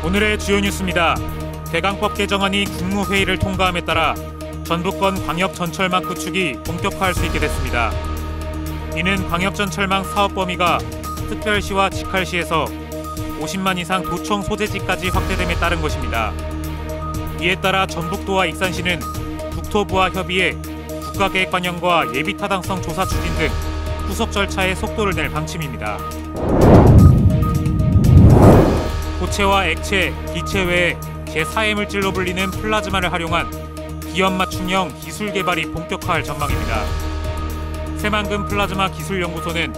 오늘의 주요 뉴스입니다. 대강법 개정안이 국무회의를 통과함에 따라 전북권 광역전철망 구축이 본격화할 수 있게 됐습니다. 이는 광역전철망 사업 범위가 특별시와 직할시에서 50만 이상 도청 소재지까지 확대됨에 따른 것입니다. 이에 따라 전북도와 익산시는 국토부와 협의해 국가계획반영과 예비타당성 조사 추진 등 후속 절차에 속도를 낼 방침입니다. 고체와 액체, 기체 외에 제4의 물질로 불리는 플라즈마를 활용한 기업 맞춤형 기술 개발이 본격화할 전망입니다. 새만금 플라즈마 기술연구소는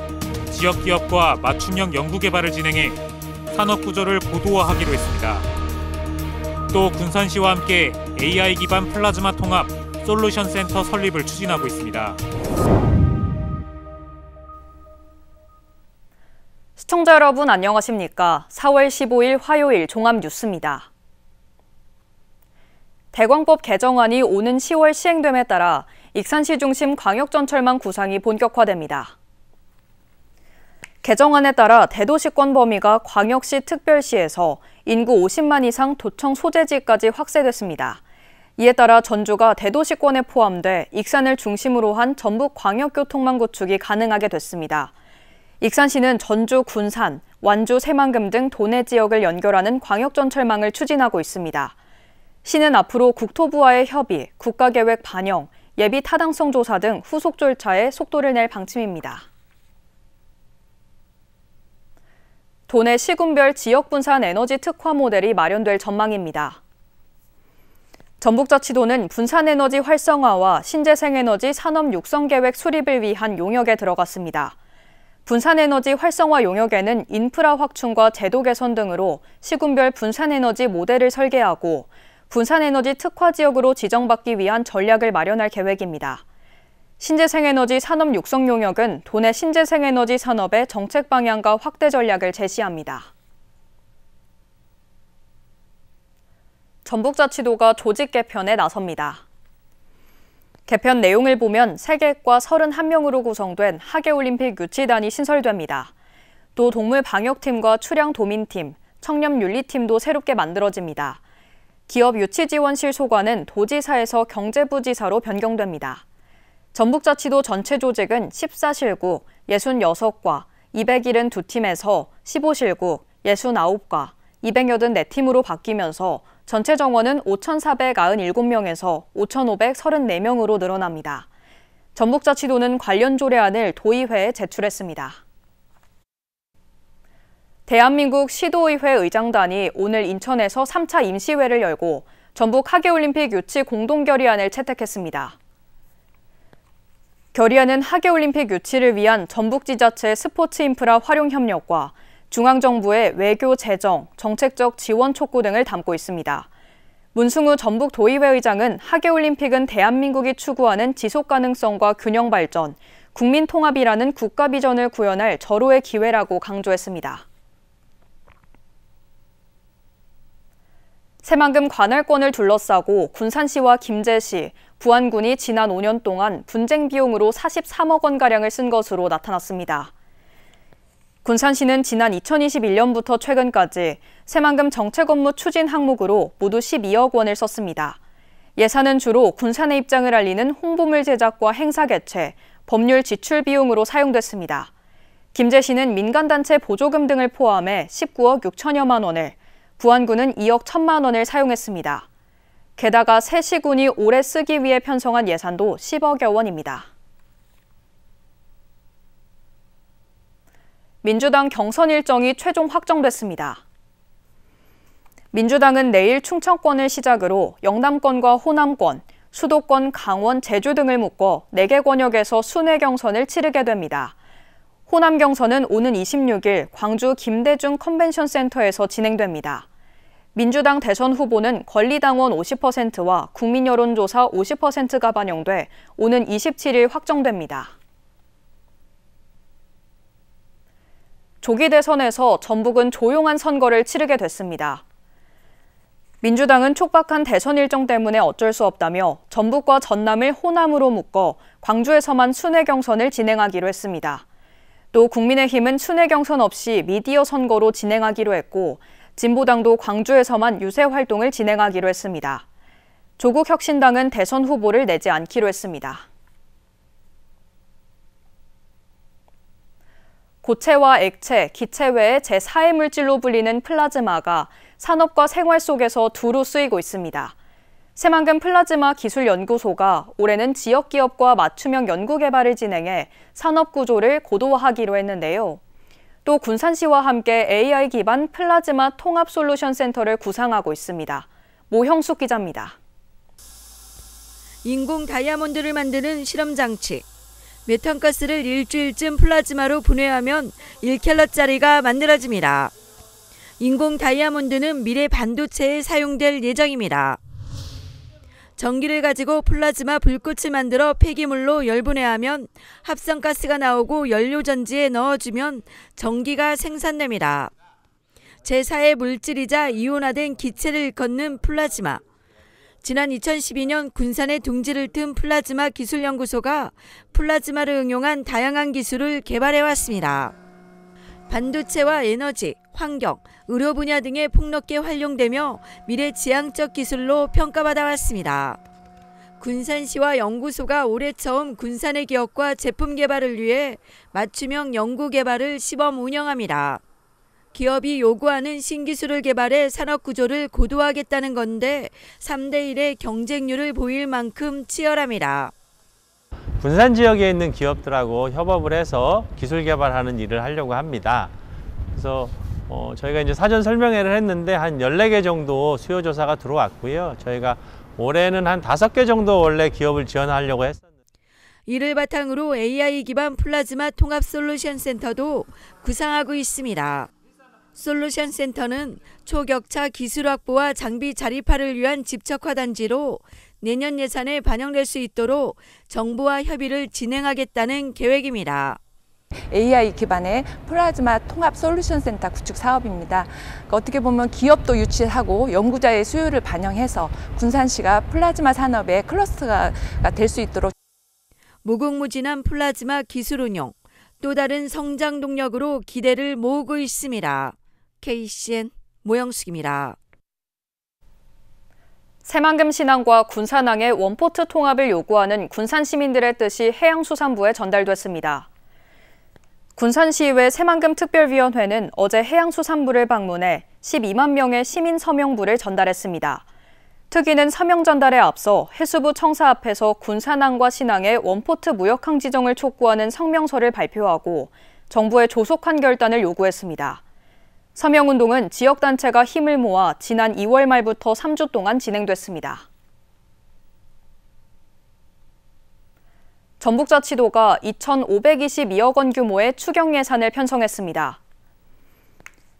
지역 기업과 맞춤형 연구 개발을 진행해 산업 구조를 고도화하기로 했습니다. 또 군산시와 함께 AI 기반 플라즈마 통합 솔루션 센터 설립을 추진하고 있습니다. 시청자 여러분 안녕하십니까? 4월 15일 화요일 종합뉴스입니다. 대광법 개정안이 오는 10월 시행됨에 따라 익산시 중심 광역전철망 구상이 본격화됩니다. 개정안에 따라 대도시권 범위가 광역시 특별시에서 인구 50만 이상 도청 소재지까지 확대됐습니다. 이에 따라 전주가 대도시권에 포함돼 익산을 중심으로 한 전북 광역교통망 구축이 가능하게 됐습니다. 익산시는 전주, 군산, 완주, 새만금 등 도내 지역을 연결하는 광역전철망을 추진하고 있습니다. 시는 앞으로 국토부와의 협의, 국가계획 반영, 예비 타당성 조사 등 후속 절차에 속도를 낼 방침입니다. 도내 시군별 지역 분산 에너지 특화 모델이 마련될 전망입니다. 전북자치도는 분산에너지 활성화와 신재생에너지 산업 육성 계획 수립을 위한 용역에 들어갔습니다. 분산에너지 활성화 용역에는 인프라 확충과 제도 개선 등으로 시군별 분산에너지 모델을 설계하고 분산에너지 특화 지역으로 지정받기 위한 전략을 마련할 계획입니다. 신재생에너지 산업 육성 용역은 도내 신재생에너지 산업의 정책 방향과 확대 전략을 제시합니다. 전북자치도가 조직 개편에 나섭니다. 개편 내용을 보면 세계과 31명으로 구성된 하계올림픽 유치단이 신설됩니다. 또 동물방역팀과 출향도민팀, 청렴윤리팀도 새롭게 만들어집니다. 기업유치지원실 소관은 도지사에서 경제부지사로 변경됩니다. 전북자치도 전체 조직은 14실구, 66과, 272팀에서 15실구, 69과, 284팀으로 바뀌면서 전체 정원은 5,497명에서 5,534명으로 늘어납니다. 전북자치도는 관련 조례안을 도의회에 제출했습니다. 대한민국 시도의회 의장단이 오늘 인천에서 3차 임시회를 열고 전북 하계올림픽 유치 공동결의안을 채택했습니다. 결의안은 하계올림픽 유치를 위한 전북지자체 스포츠 인프라 활용 협력과 중앙정부의 외교 재정, 정책적 지원 촉구 등을 담고 있습니다. 문승우 전북도의회 의장은 하계올림픽은 대한민국이 추구하는 지속가능성과 균형 발전, 국민 통합이라는 국가 비전을 구현할 절호의 기회라고 강조했습니다. 새만금 관할권을 둘러싸고 군산시와 김제시, 부안군이 지난 5년 동안 분쟁 비용으로 43억 원가량을 쓴 것으로 나타났습니다. 군산시는 지난 2021년부터 최근까지 새만금 정책 업무 추진 항목으로 모두 12억 원을 썼습니다. 예산은 주로 군산의 입장을 알리는 홍보물 제작과 행사 개최, 법률 지출 비용으로 사용됐습니다. 김제시는 민간단체 보조금 등을 포함해 19억 6천여만 원을, 부안군은 2억 1천만 원을 사용했습니다. 게다가 새 시군이 올해 쓰기 위해 편성한 예산도 10억여 원입니다. 민주당 경선 일정이 최종 확정됐습니다. 민주당은 내일 충청권을 시작으로 영남권과 호남권, 수도권, 강원, 제주 등을 묶어 4개 권역에서 순회 경선을 치르게 됩니다. 호남 경선은 오는 26일 광주 김대중 컨벤션 센터에서 진행됩니다. 민주당 대선 후보는 권리당원 50%와 국민여론조사 50%가 반영돼 오는 27일 확정됩니다. 조기 대선에서 전북은 조용한 선거를 치르게 됐습니다. 민주당은 촉박한 대선 일정 때문에 어쩔 수 없다며 전북과 전남을 호남으로 묶어 광주에서만 순회 경선을 진행하기로 했습니다. 또 국민의힘은 순회 경선 없이 미디어 선거로 진행하기로 했고 진보당도 광주에서만 유세 활동을 진행하기로 했습니다. 조국혁신당은 대선 후보를 내지 않기로 했습니다. 고체와 액체, 기체 외에 제4의 물질로 불리는 플라즈마가 산업과 생활 속에서 두루 쓰이고 있습니다. 새만금 플라즈마 기술연구소가 올해는 지역 기업과 맞춤형 연구 개발을 진행해 산업 구조를 고도화하기로 했는데요. 또 군산시와 함께 AI 기반 플라즈마 통합 솔루션 센터를 구상하고 있습니다. 모형숙 기자입니다. 인공 다이아몬드를 만드는 실험 장치. 메탄가스를 일주일쯤 플라즈마로 분해하면 1캘럿짜리가 만들어집니다. 인공 다이아몬드는 미래 반도체에 사용될 예정입니다. 전기를 가지고 플라즈마 불꽃을 만들어 폐기물로 열분해하면 합성가스가 나오고 연료전지에 넣어주면 전기가 생산됩니다. 제4의 물질이자 이온화된 기체를 일컫는 플라즈마. 지난 2012년 군산에 둥지를 튼 플라즈마 기술연구소가 플라즈마를 응용한 다양한 기술을 개발해왔습니다. 반도체와 에너지, 환경, 의료 분야 등에 폭넓게 활용되며 미래 지향적 기술로 평가받아 왔습니다. 군산시와 연구소가 올해 처음 군산의 기업과 제품 개발을 위해 맞춤형 연구 개발을 시범 운영합니다. 기업이 요구하는 신기술을 개발해 산업 구조를 고도화하겠다는 건데 3대 1의 경쟁률을 보일 만큼 치열합니다. 군산 지역에 있는 기업들하고 협업을 해서 기술 개발하는 일을 하려고 합니다. 그래서 저희가 이제 사전 설명회를 했는데 한 14개 정도 수요 조사가 들어왔고요. 저희가 올해는 한 5개 정도 원래 기업을 지원하려고 했었는데 이를 바탕으로 AI 기반 플라즈마 통합 솔루션 센터도 구상하고 있습니다. 솔루션 센터는 초격차 기술 확보와 장비 자립화를 위한 집적화 단지로 내년 예산에 반영될 수 있도록 정부와 협의를 진행하겠다는 계획입니다. AI 기반의 플라즈마 통합 솔루션 센터 구축 사업입니다. 어떻게 보면 기업도 유치하고 연구자의 수요를 반영해서 군산시가 플라즈마 산업의 클러스터가 될 수 있도록 무궁무진한 플라즈마 기술 운용, 또 다른 성장 동력으로 기대를 모으고 있습니다. KCN 모형숙입니다. 새만금 신항과 군산항의 원포트 통합을 요구하는 군산 시민들의 뜻이 해양수산부에 전달됐습니다. 군산시의회 새만금 특별위원회는 어제 해양수산부를 방문해 12만 명의 시민 서명부를 전달했습니다. 특위는 서명 전달에 앞서 해수부 청사 앞에서 군산항과 신항의 원포트 무역항 지정을 촉구하는 성명서를 발표하고 정부에 조속한 결단을 요구했습니다. 서명운동은 지역단체가 힘을 모아 지난 2월 말부터 3주 동안 진행됐습니다. 전북자치도가 2,522억 원 규모의 추경 예산을 편성했습니다.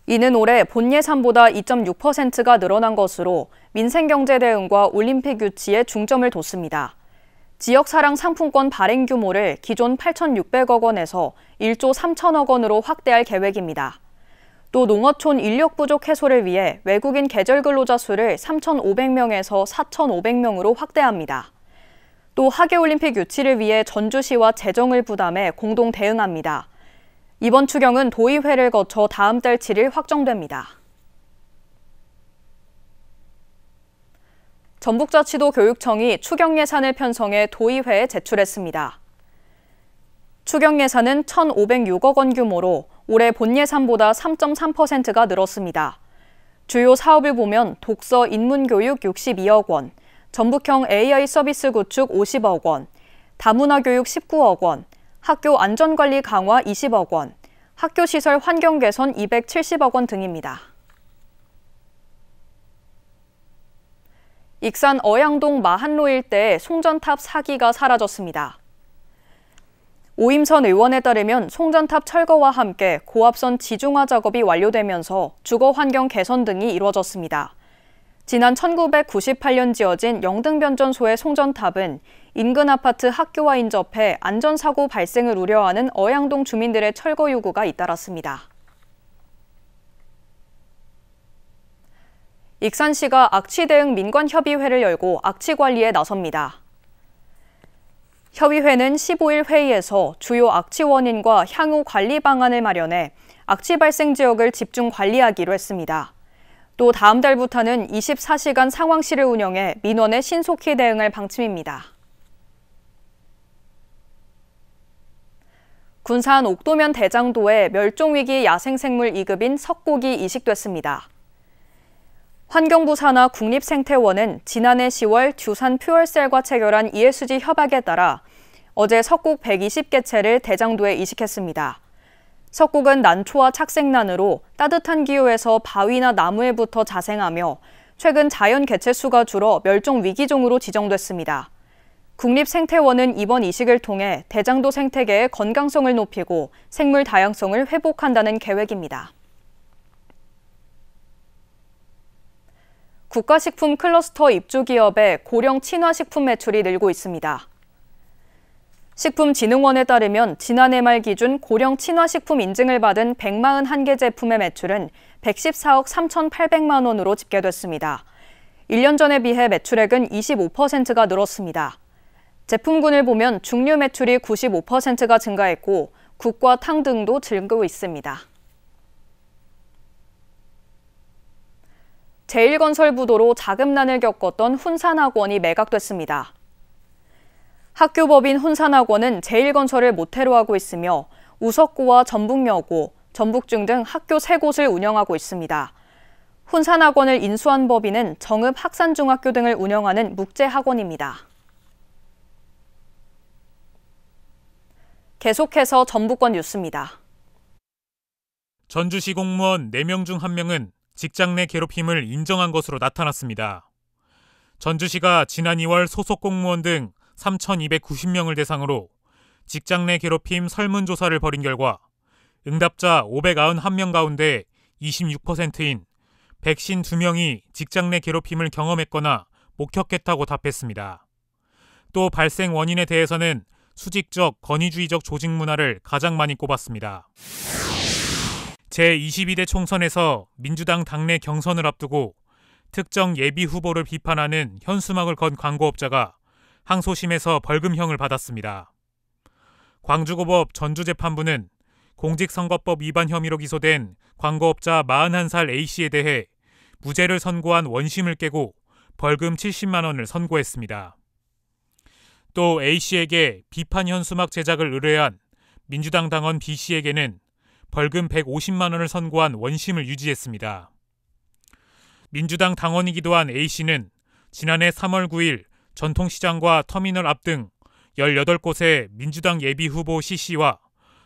이는 올해 본 예산보다 2.6%가 늘어난 것으로 민생경제 대응과 올림픽 유치에 중점을 뒀습니다. 지역사랑 상품권 발행 규모를 기존 8,600억 원에서 1조 3천억 원으로 확대할 계획입니다. 또 농어촌 인력 부족 해소를 위해 외국인 계절 근로자 수를 3,500명에서 4,500명으로 확대합니다. 또 하계올림픽 유치를 위해 전주시와 재정을 부담해 공동 대응합니다. 이번 추경은 도의회를 거쳐 다음 달 7일 확정됩니다. 전북자치도 교육청이 추경 예산을 편성해 도의회에 제출했습니다. 추경 예산은 1,506억 원 규모로 올해 본 예산보다 3.3%가 늘었습니다. 주요 사업을 보면 독서 인문교육 62억 원, 전북형 AI 서비스 구축 50억 원, 다문화 교육 19억 원, 학교 안전관리 강화 20억 원, 학교시설 환경 개선 270억 원 등입니다. 익산 어양동 마한로 일대에 송전탑 사기가 사라졌습니다. 오임선 의원에 따르면 송전탑 철거와 함께 고압선 지중화 작업이 완료되면서 주거 환경 개선 등이 이루어졌습니다. 지난 1998년 지어진 영등변전소의 송전탑은 인근 아파트 학교와 인접해 안전사고 발생을 우려하는 어양동 주민들의 철거 요구가 잇따랐습니다. 익산시가 악취 대응 민관협의회를 열고 악취 관리에 나섭니다. 협의회는 15일 회의에서 주요 악취 원인과 향후 관리 방안을 마련해 악취 발생 지역을 집중 관리하기로 했습니다. 또 다음 달부터는 24시간 상황실을 운영해 민원에 신속히 대응할 방침입니다. 군산 옥도면 대장도에 멸종위기 야생생물 2급인 석고기 이식됐습니다. 환경부 산하 국립생태원은 지난해 10월 두산 퓨얼셀과 체결한 ESG 협약에 따라 어제 석곡 120개체를 대장도에 이식했습니다. 석곡은 난초와 착색난으로 따뜻한 기후에서 바위나 나무에 붙어 자생하며 최근 자연 개체 수가 줄어 멸종 위기종으로 지정됐습니다. 국립생태원은 이번 이식을 통해 대장도 생태계의 건강성을 높이고 생물 다양성을 회복한다는 계획입니다. 국가식품 클러스터 입주 기업의 고령 친화식품 매출이 늘고 있습니다. 식품진흥원에 따르면 지난해 말 기준 고령 친화식품 인증을 받은 141개 제품의 매출은 114억 3,800만 원으로 집계됐습니다. 1년 전에 비해 매출액은 25%가 늘었습니다. 제품군을 보면 중류 매출이 95%가 증가했고 국과 탕 등도 증가하고 있습니다. 제1건설 부도로 자금난을 겪었던 훈산학원이 매각됐습니다. 학교법인 훈산학원은 제1건설을 모태로 하고 있으며 우석고와 전북여고, 전북중 등 학교 3곳을 운영하고 있습니다. 훈산학원을 인수한 법인은 정읍 학산중학교 등을 운영하는 묵재학원입니다. 계속해서 전북권 뉴스입니다. 전주시 공무원 4명 중 1명은 직장 내 괴롭힘을 인정한 것으로 나타났습니다. 전주시가 지난 2월 소속 공무원 등 3,290명을 대상으로 직장 내 괴롭힘 설문조사를 벌인 결과 응답자 591명 가운데 26%인 152명이 직장 내 괴롭힘을 경험했거나 목격했다고 답했습니다. 또 발생 원인에 대해서는 수직적, 권위주의적 조직 문화를 가장 많이 꼽았습니다. 제22대 총선에서 민주당 당내 경선을 앞두고 특정 예비 후보를 비판하는 현수막을 건 광고업자가 항소심에서 벌금형을 받았습니다. 광주고법 전주재판부는 공직선거법 위반 혐의로 기소된 광고업자 41살 A씨에 대해 무죄를 선고한 원심을 깨고 벌금 70만 원을 선고했습니다. 또 A씨에게 비판 현수막 제작을 의뢰한 민주당 당원 B씨에게는 벌금 150만 원을 선고한 원심을 유지했습니다. 민주당 당원이기도 한 A씨는 지난해 3월 9일 전통시장과 터미널 앞 등 18곳에 민주당 예비후보 C씨와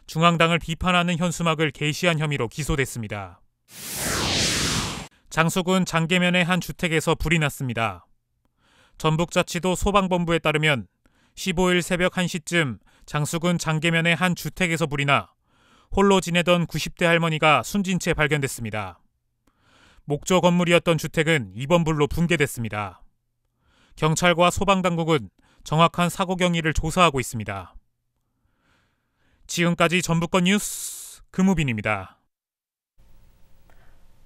중앙당을 비판하는 현수막을 게시한 혐의로 기소됐습니다. 장수군 장계면의 한 주택에서 불이 났습니다. 전북자치도 소방본부에 따르면 15일 새벽 1시쯤 장수군 장계면의 한 주택에서 불이 나 홀로 지내던 90대 할머니가 숨진 채 발견됐습니다. 목조 건물이었던 주택은 이번 불로 붕괴됐습니다. 경찰과 소방당국은 정확한 사고 경위를 조사하고 있습니다. 지금까지 전북권 뉴스 금우빈입니다.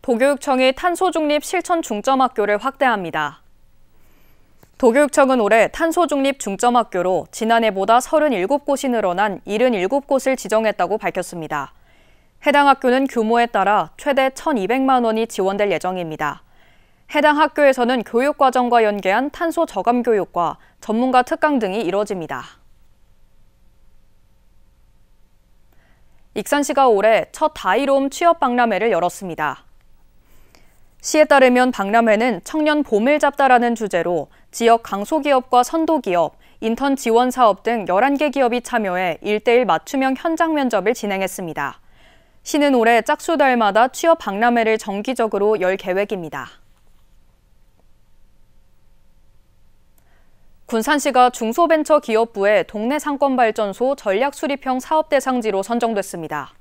도교육청이 탄소중립 실천 중점학교를 확대합니다. 도교육청은 올해 탄소중립 중점학교로 지난해보다 37곳이 늘어난 77곳을 지정했다고 밝혔습니다. 해당 학교는 규모에 따라 최대 1,200만 원이 지원될 예정입니다. 해당 학교에서는 교육과정과 연계한 탄소 저감 교육과 전문가 특강 등이 이뤄집니다. 익산시가 올해 첫 다이로움 취업 박람회를 열었습니다. 시에 따르면 박람회는 청년 봄을 잡다라는 주제로 지역 강소기업과 선도기업, 인턴 지원 사업 등 11개 기업이 참여해 1:1 맞춤형 현장 면접을 진행했습니다. 시는 올해 짝수달마다 취업 박람회를 정기적으로 열 계획입니다. 군산시가 중소벤처기업부의 동네 상권발전소 전략수립형 사업대상지로 선정됐습니다.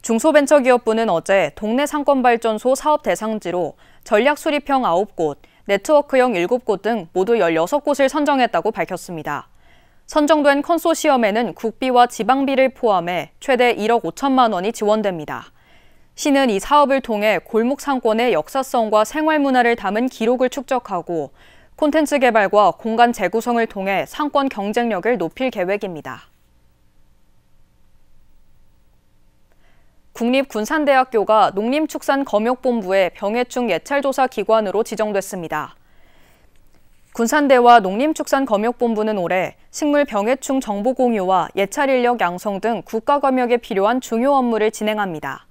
중소벤처기업부는 어제 동네 상권발전소 사업대상지로 전략수립형 9곳, 네트워크형 7곳 등 모두 16곳을 선정했다고 밝혔습니다. 선정된 컨소시엄에는 국비와 지방비를 포함해 최대 1억 5천만 원이 지원됩니다. 시는 이 사업을 통해 골목 상권의 역사성과 생활문화를 담은 기록을 축적하고 콘텐츠 개발과 공간 재구성을 통해 상권 경쟁력을 높일 계획입니다. 국립군산대학교가 농림축산검역본부의 병해충 예찰조사 기관으로 지정됐습니다. 군산대와 농림축산검역본부는 올해 식물 병해충 정보 공유와 예찰 인력 양성 등 국가검역에 필요한 중요 업무를 진행합니다.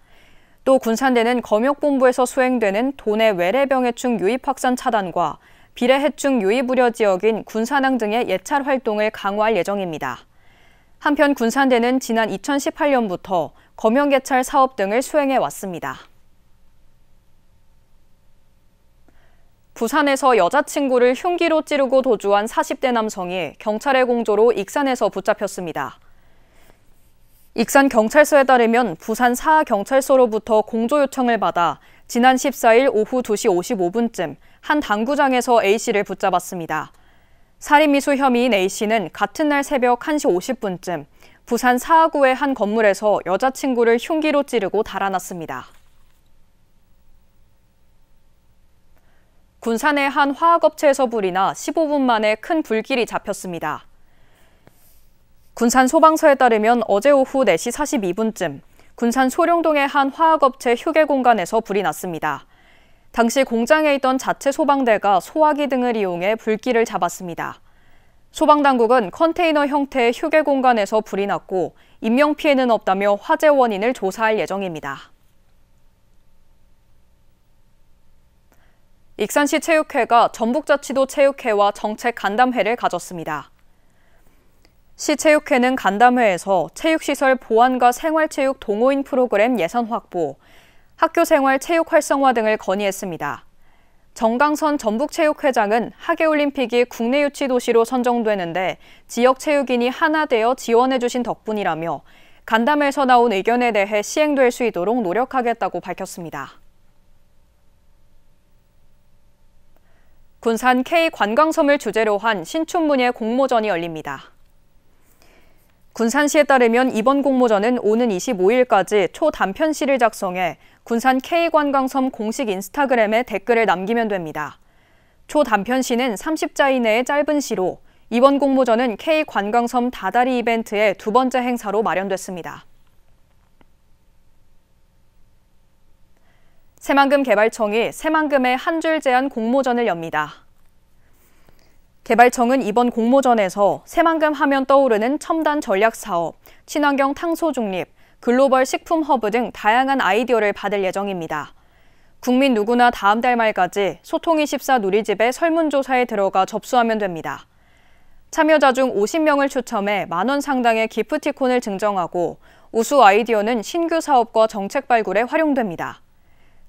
또 군산대는 검역본부에서 수행되는 도내 외래 병해충 유입 확산 차단과 비례해충 유입 우려 지역인 군산항 등의 예찰 활동을 강화할 예정입니다. 한편 군산대는 지난 2018년부터 검역 예찰 사업 등을 수행해 왔습니다. 부산에서 여자친구를 흉기로 찌르고 도주한 40대 남성이 경찰의 공조로 익산에서 붙잡혔습니다. 익산경찰서에 따르면 부산 사하경찰서로부터 공조 요청을 받아 지난 14일 오후 2시 55분쯤 한 당구장에서 A씨를 붙잡았습니다. 살인미수 혐의인 A씨는 같은 날 새벽 1시 50분쯤 부산 사하구의 한 건물에서 여자친구를 흉기로 찌르고 달아났습니다. 군산의 한 화학업체에서 불이 나 15분 만에 큰 불길이 잡혔습니다. 군산 소방서에 따르면 어제 오후 4시 42분쯤 군산 소룡동의 한 화학업체 휴게 공간에서 불이 났습니다. 당시 공장에 있던 자체 소방대가 소화기 등을 이용해 불길을 잡았습니다. 소방당국은 컨테이너 형태의 휴게 공간에서 불이 났고 인명피해는 없다며 화재 원인을 조사할 예정입니다. 익산시 체육회가 전북자치도 체육회와 정책 간담회를 가졌습니다. 시체육회는 간담회에서 체육시설 보완과 생활체육 동호인 프로그램 예산 확보, 학교생활 체육 활성화 등을 건의했습니다. 정강선 전북체육회장은 하계올림픽이 국내 유치 도시로 선정되는데 지역 체육인이 하나 되어 지원해주신 덕분이라며 간담회에서 나온 의견에 대해 시행될 수 있도록 노력하겠다고 밝혔습니다. 군산 K관광섬을 주제로 한 신춘문예 공모전이 열립니다. 군산시에 따르면 이번 공모전은 오는 25일까지 초단편시를 작성해 군산 K관광섬 공식 인스타그램에 댓글을 남기면 됩니다. 초단편시는 30자 이내의 짧은 시로 이번 공모전은 K관광섬 다다리 이벤트의 두 번째 행사로 마련됐습니다. 새만금 개발청이 새만금의 한 줄 제한 공모전을 엽니다. 개발청은 이번 공모전에서 새만금 하면 떠오르는 첨단 전략 사업, 친환경 탄소 중립, 글로벌 식품 허브 등 다양한 아이디어를 받을 예정입니다. 국민 누구나 다음 달 말까지 소통24 누리집에 설문조사에 들어가 접수하면 됩니다. 참여자 중 50명을 추첨해 만원 상당의 기프티콘을 증정하고 우수 아이디어는 신규 사업과 정책 발굴에 활용됩니다.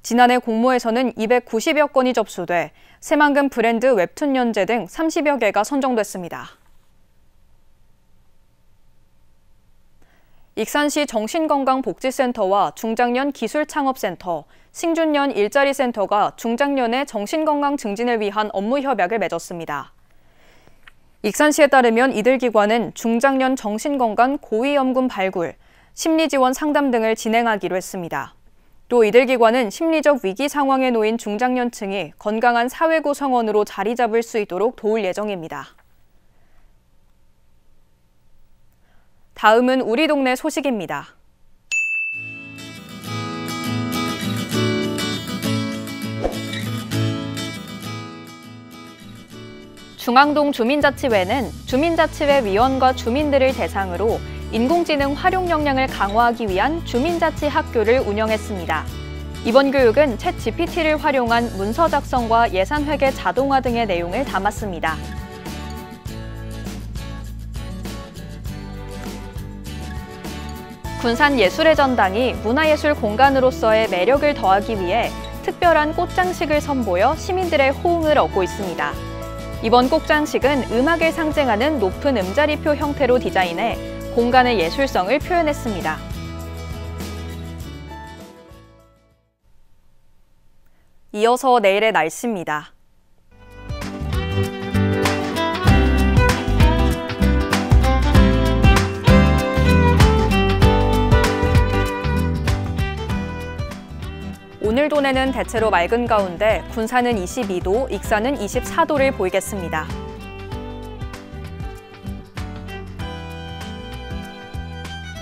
지난해 공모에서는 290여 건이 접수돼 새만금 브랜드 웹툰 연재 등 30여 개가 선정됐습니다. 익산시 정신건강복지센터와 중장년 기술창업센터, 신중년 일자리센터가 중장년의 정신건강 증진을 위한 업무 협약을 맺었습니다. 익산시에 따르면 이들 기관은 중장년 정신건강 고위험군 발굴, 심리지원 상담 등을 진행하기로 했습니다. 또 이들 기관은 심리적 위기 상황에 놓인 중장년층이 건강한 사회 구성원으로 자리 잡을 수 있도록 도울 예정입니다. 다음은 우리 동네 소식입니다. 중앙동 주민자치회는 주민자치회 위원과 주민들을 대상으로 인공지능 활용 역량을 강화하기 위한 주민자치 학교를 운영했습니다. 이번 교육은 챗 GPT를 활용한 문서 작성과 예산 회계 자동화 등의 내용을 담았습니다. 군산 예술의 전당이 문화예술 공간으로서의 매력을 더하기 위해 특별한 꽃장식을 선보여 시민들의 호응을 얻고 있습니다. 이번 꽃장식은 음악을 상징하는 높은 음자리표 형태로 디자인해 공간의 예술성을 표현했습니다. 이어서 내일의 날씨입니다. 오늘 도내는 대체로 맑은 가운데 군산은 22도, 익산은 24도를 보이겠습니다.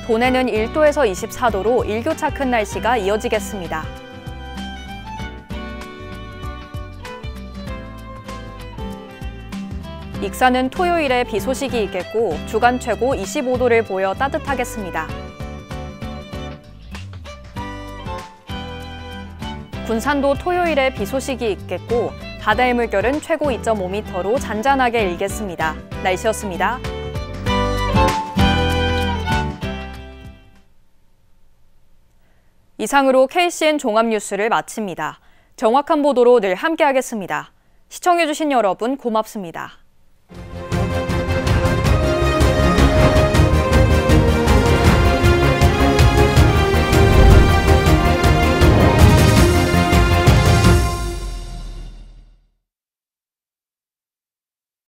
도내는 1도에서 24도로 일교차 큰 날씨가 이어지겠습니다. 익산은 토요일에 비 소식이 있겠고 주간 최고 25도를 보여 따뜻하겠습니다. 군산도 토요일에 비 소식이 있겠고 바다의 물결은 최고 2.5m로 잔잔하게 일겠습니다. 날씨였습니다. 이상으로 KCN 종합뉴스를 마칩니다. 정확한 보도로 늘 함께하겠습니다. 시청해주신 여러분 고맙습니다.